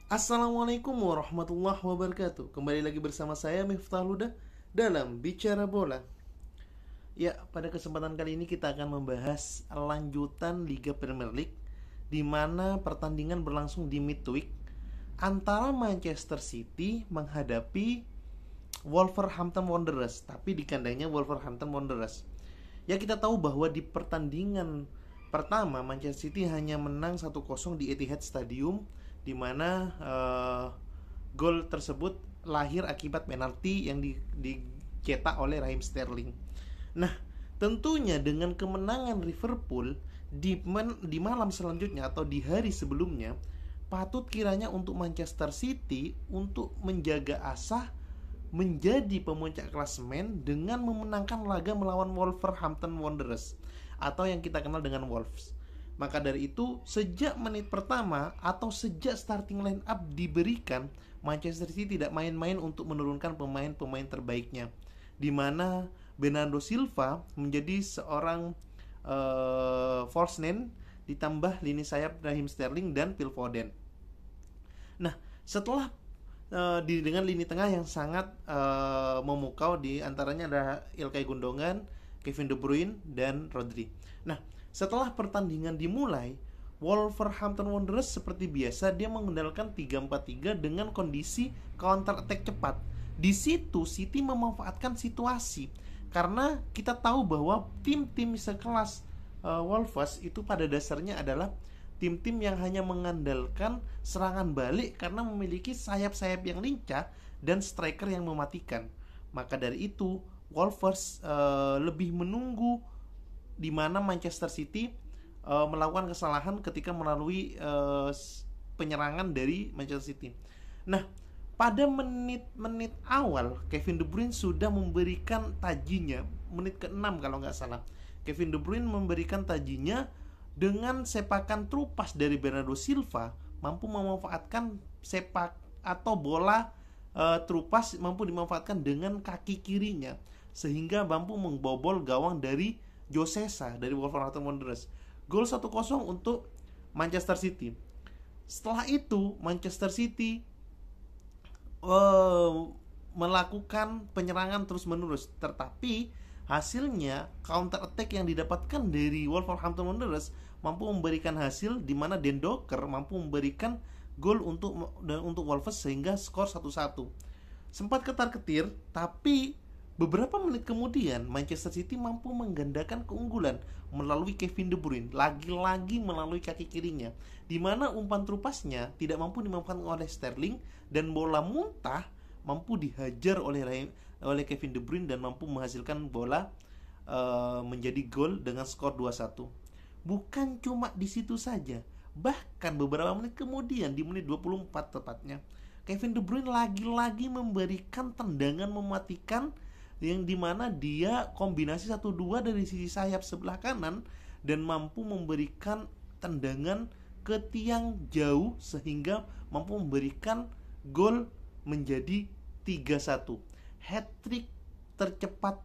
Assalamualaikum warahmatullahi wabarakatuh. Kembali lagi bersama saya Miftah Huda dalam Bicara Bola. Ya, pada kesempatan kali ini kita akan membahas lanjutan Liga Premier League, di mana pertandingan berlangsung di midweek antara Manchester City menghadapi Wolverhampton Wanderers, tapi di kandangnya Wolverhampton Wanderers. Ya, kita tahu bahwa di pertandingan pertama Manchester City hanya menang 1-0 di Etihad Stadium, di mana gol tersebut lahir akibat penalti yang dicetak oleh Raheem Sterling. Nah, tentunya dengan kemenangan Liverpool di malam selanjutnya atau di hari sebelumnya, patut kiranya untuk Manchester City untuk menjaga asa menjadi pemuncak klasemen dengan memenangkan laga melawan Wolverhampton Wanderers atau yang kita kenal dengan Wolves. Maka dari itu, sejak menit pertama atau sejak starting line up diberikan, Manchester City tidak main-main untuk menurunkan pemain-pemain terbaiknya, di mana Bernardo Silva menjadi seorang false nine, ditambah lini sayap Raheem Sterling dan Phil Foden. Nah, setelah dengan lini tengah yang sangat memukau, di antaranya ada Ilkay Gundogan, Kevin De Bruyne, dan Rodri. Nah, setelah pertandingan dimulai, Wolverhampton Wanderers seperti biasa dia mengandalkan 3-4-3 dengan kondisi counter attack cepat. Di situ City memanfaatkan situasi karena kita tahu bahwa tim-tim sekelas Wolves itu pada dasarnya adalah tim-tim yang hanya mengandalkan serangan balik karena memiliki sayap-sayap yang lincah dan striker yang mematikan. Maka dari itu Wolves lebih menunggu di mana Manchester City melakukan kesalahan ketika melalui penyerangan dari Manchester City. Nah, pada menit-menit awal Kevin De Bruyne sudah memberikan tajinya, menit ke-6 kalau nggak salah. Kevin De Bruyne memberikan tajinya dengan sepakan terupas dari Bernardo Silva, mampu memanfaatkan sepak atau bola terupas mampu dimanfaatkan dengan kaki kirinya sehingga mampu membobol gawang dari Josesa dari Wolverhampton Wanderers. Gol 1-0 untuk Manchester City. Setelah itu Manchester City melakukan penyerangan terus-menerus, tetapi hasilnya counter attack yang didapatkan dari Wolverhampton Wanderers mampu memberikan hasil di mana Den Docker mampu memberikan gol untuk Wolves sehingga skor 1-1. Sempat ketar-ketir, tapi beberapa menit kemudian Manchester City mampu menggandakan keunggulan melalui Kevin De Bruyne, lagi-lagi melalui kaki kirinya, di mana umpan terupasnya tidak mampu dimanfaatkan oleh Sterling dan bola muntah mampu dihajar oleh Kevin De Bruyne dan mampu menghasilkan bola menjadi gol dengan skor 2-1. Bukan cuma di situ saja, bahkan beberapa menit kemudian di menit 24 tepatnya, Kevin De Bruyne lagi-lagi memberikan tendangan mematikan yang dimana dia kombinasi 1-2 dari sisi sayap sebelah kanan dan mampu memberikan tendangan ke tiang jauh sehingga mampu memberikan gol menjadi 3-1. Hat-trick tercepat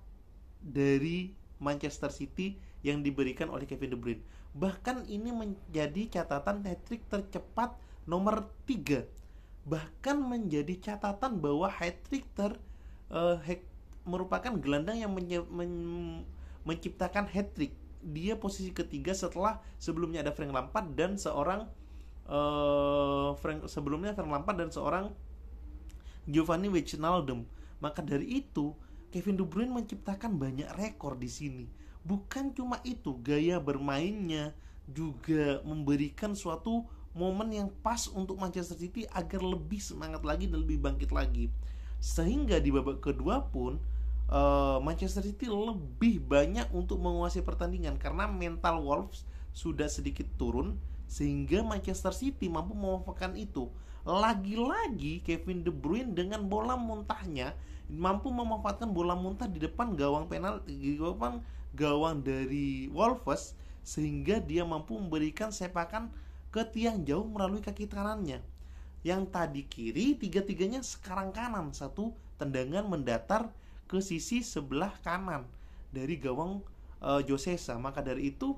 dari Manchester City yang diberikan oleh Kevin De Bruyne. Bahkan ini menjadi catatan hat-trick tercepat nomor 3. Bahkan menjadi catatan bahwa hat-trick merupakan gelandang yang menciptakan hat-trick. Dia posisi ketiga setelah sebelumnya ada Frank Lampard dan seorang Giovanni Wijnaldum. Maka dari itu Kevin De Bruyne menciptakan banyak rekor di sini. Bukan cuma itu, gaya bermainnya juga memberikan suatu momen yang pas untuk Manchester City agar lebih semangat lagi dan lebih bangkit lagi. Sehingga di babak kedua pun Manchester City lebih banyak untuk menguasai pertandingan karena mental Wolves sudah sedikit turun sehingga Manchester City mampu memanfaatkan itu. Lagi-lagi Kevin De Bruyne dengan bola muntahnya mampu memanfaatkan bola muntah di depan gawang dari Wolves sehingga dia mampu memberikan sepakan ke tiang jauh melalui kaki kanannya. Yang tadi kiri, tiga-tiganya sekarang kanan. Satu tendangan mendatar ke sisi sebelah kanan dari gawang Josesa. Maka dari itu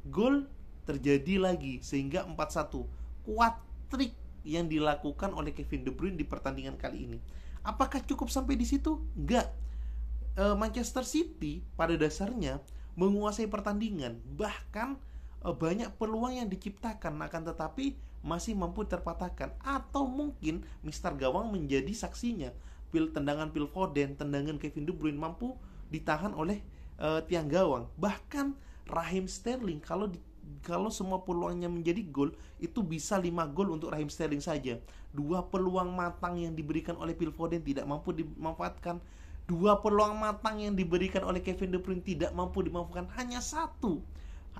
gol terjadi lagi sehingga 4-1. Kuat trik yang dilakukan oleh Kevin De Bruyne di pertandingan kali ini. Apakah cukup sampai di situ? Enggak. Manchester City pada dasarnya menguasai pertandingan, bahkan banyak peluang yang diciptakan, akan tetapi masih mampu terpatahkan. Atau mungkin Mister Gawang menjadi saksinya. Tendangan Phil Foden, tendangan Kevin De Bruyne mampu ditahan oleh tiang gawang. Bahkan Raheem Sterling, kalau semua peluangnya menjadi gol, itu bisa 5 gol untuk Raheem Sterling saja. 2 peluang matang yang diberikan oleh Phil Foden tidak mampu dimanfaatkan. 2 peluang matang yang diberikan oleh Kevin De Bruyne tidak mampu dimanfaatkan. Hanya 1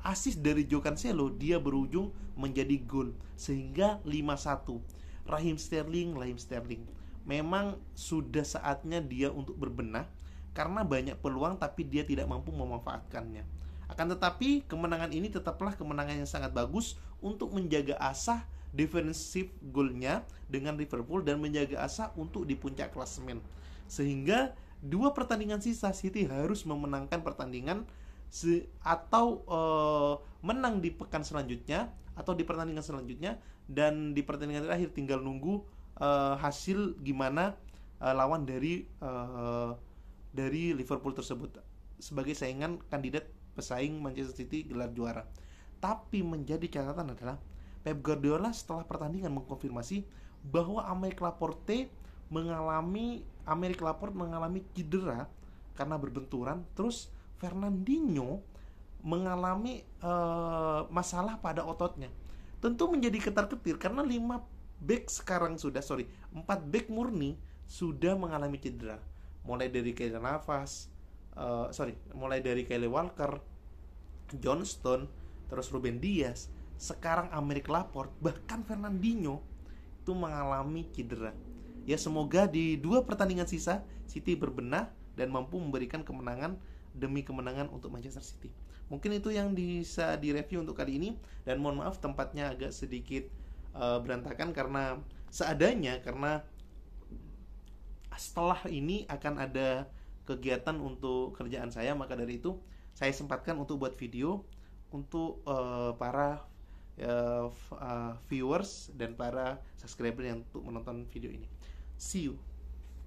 assist dari Joe Cancelo, dia berujung menjadi gol, sehingga 5-1. Raheem Sterling. Memang sudah saatnya dia untuk berbenah, karena banyak peluang tapi dia tidak mampu memanfaatkannya. Akan tetapi kemenangan ini tetaplah kemenangan yang sangat bagus untuk menjaga asa defensif golnya dengan Liverpool dan menjaga asa untuk di puncak klasemen. Sehingga 2 pertandingan sisa City harus memenangkan pertandingan atau menang di pekan selanjutnya atau di pertandingan selanjutnya, dan di pertandingan terakhir tinggal nunggu hasil gimana lawan dari Liverpool tersebut sebagai saingan kandidat pesaing Manchester City gelar juara. Tapi menjadi catatan adalah Pep Guardiola setelah pertandingan mengkonfirmasi bahwa Aymeric Laporte mengalami cedera karena berbenturan, terus Fernandinho mengalami masalah pada ototnya. Tentu menjadi ketar-ketir karena 4 back murni sudah mengalami cedera. Mulai dari Kyle Walker, John Stone, terus Ruben Dias, sekarang Aymeric Laporte, bahkan Fernandinho itu mengalami cedera. Ya, semoga di 2 pertandingan sisa City berbenah dan mampu memberikan kemenangan demi kemenangan untuk Manchester City. Mungkin itu yang bisa direview untuk kali ini, dan mohon maaf tempatnya agak sedikit berantakan karena setelah ini akan ada kegiatan untuk kerjaan saya, maka dari itu saya sempatkan untuk buat video untuk para viewers dan para subscriber yang untuk menonton video ini. See you.